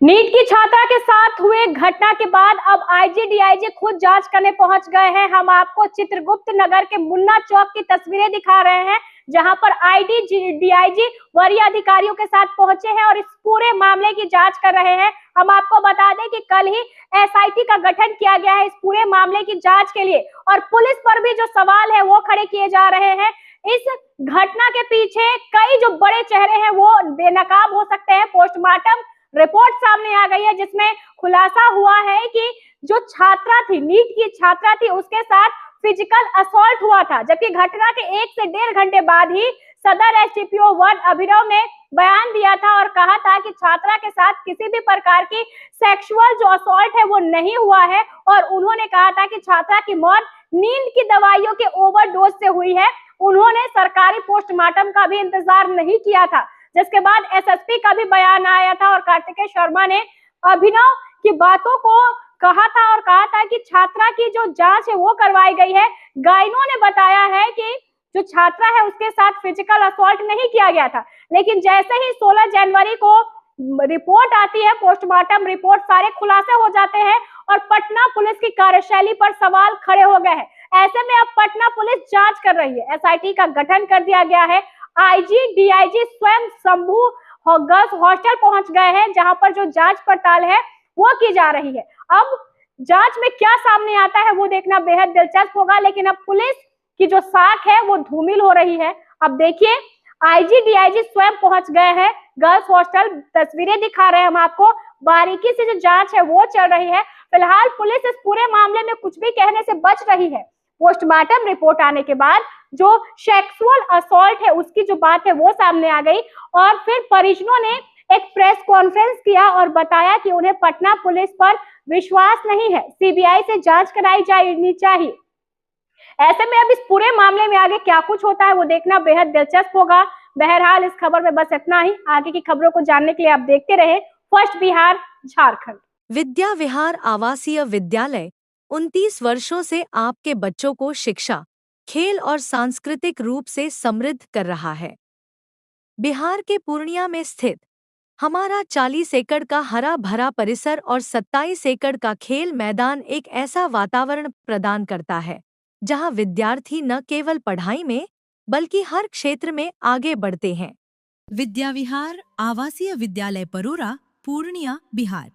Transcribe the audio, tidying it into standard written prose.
NEET की छात्रा के साथ हुए घटना के बाद अब आईजी डीआईजी खुद जांच करने पहुंच गए हैं। हम आपको चित्रगुप्त नगर के मुन्ना चौक की तस्वीरें दिखा रहे हैं, जहां पर आईजी डीआईजी वरीय अधिकारियों के साथ पहुंचे हैं और इस पूरे मामले की जांच कर रहे हैं। हम आपको बता दें कि कल ही एसआईटी का गठन किया गया है इस पूरे मामले की जांच के लिए, और पुलिस पर भी जो सवाल है वो खड़े किए जा रहे हैं। इस घटना के पीछे कई जो बड़े चेहरे हैं वो बेनकाब हो सकते हैं। पोस्टमार्टम रिपोर्ट सामने आ गई है जिसमें खुलासा हुआ है कि जो छात्रा थी, नीट की छात्रा थी, उसके साथ फिजिकल असॉल्ट हुआ था, जबकि घटना के 1 से 1.5 घंटे बाद ही सदर एसडीपीओ 1 अभिनव ने बयान दिया था और कहा था कि छात्रा के साथ किसी भी प्रकार की सेक्सुअल जो असॉल्ट है वो नहीं हुआ है, और उन्होंने कहा था कि छात्रा की मौत नींद की दवाइयों के ओवरडोज से हुई है। उन्होंने सरकारी पोस्टमार्टम का भी इंतजार नहीं किया था, जिसके बाद एसएसपी का भी बयान आया था और कार्तिकेय शर्मा ने अभिनव की बातों को कहा था कि छात्रा की जो जांच है वो करवाई गई है। गाइनों ने बताया है कि जो छात्रा है उसके साथ फिजिकल असॉल्ट नहीं किया गया था, लेकिन जैसे ही 16 जनवरी को रिपोर्ट आती है, पोस्टमार्टम रिपोर्ट, सारे खुलासे हो जाते हैं और पटना पुलिस की कार्यशैली पर सवाल खड़े हो गए हैं। ऐसे में अब पटना पुलिस जांच कर रही है, एसआईटी का गठन कर दिया गया है। आईजी डीआईजी स्वयं शंभू गर्ल्स हॉस्टल पहुंच गए हैं, जहां पर जो जांच पड़ताल है वो की जा रही है। अब जांच में क्या सामने आता है वो देखना बेहद दिलचस्प होगा, लेकिन अब पुलिस की जो साख है वो धूमिल हो रही है। अब देखिए, आईजी डीआईजी स्वयं पहुंच गए हैं गर्ल्स हॉस्टल, तस्वीरें दिखा रहे हैं हम आपको। बारीकी से जो जांच है वो चल रही है। फिलहाल पुलिस इस पूरे मामले में कुछ भी कहने से बच रही है। पोस्टमार्टम रिपोर्ट आने के बाद जो सेक्सुअल असॉल्ट है उसकी जो बात है वो सामने आ गई, और फिर परिजनों ने एक प्रेस कॉन्फ्रेंस किया और बताया कि उन्हें पटना पुलिस पर विश्वास नहीं है, सीबीआई से जांच कराई जानी चाहिए। ऐसे में अब इस पूरे मामले में आगे क्या कुछ होता है वो देखना बेहद दिलचस्प होगा। बहरहाल इस खबर में बस इतना ही। आगे की खबरों को जानने के लिए आप देखते रहे फर्स्ट बिहार झारखंड। विद्या विहार आवासीय विद्यालय 29 वर्षों से आपके बच्चों को शिक्षा, खेल और सांस्कृतिक रूप से समृद्ध कर रहा है। बिहार के पूर्णिया में स्थित हमारा 40 एकड़ का हरा भरा परिसर और 27 एकड़ का खेल मैदान एक ऐसा वातावरण प्रदान करता है जहां विद्यार्थी न केवल पढ़ाई में बल्कि हर क्षेत्र में आगे बढ़ते हैं। विद्या विहार आवासीय विद्यालय परोरा, पूर्णिया, बिहार।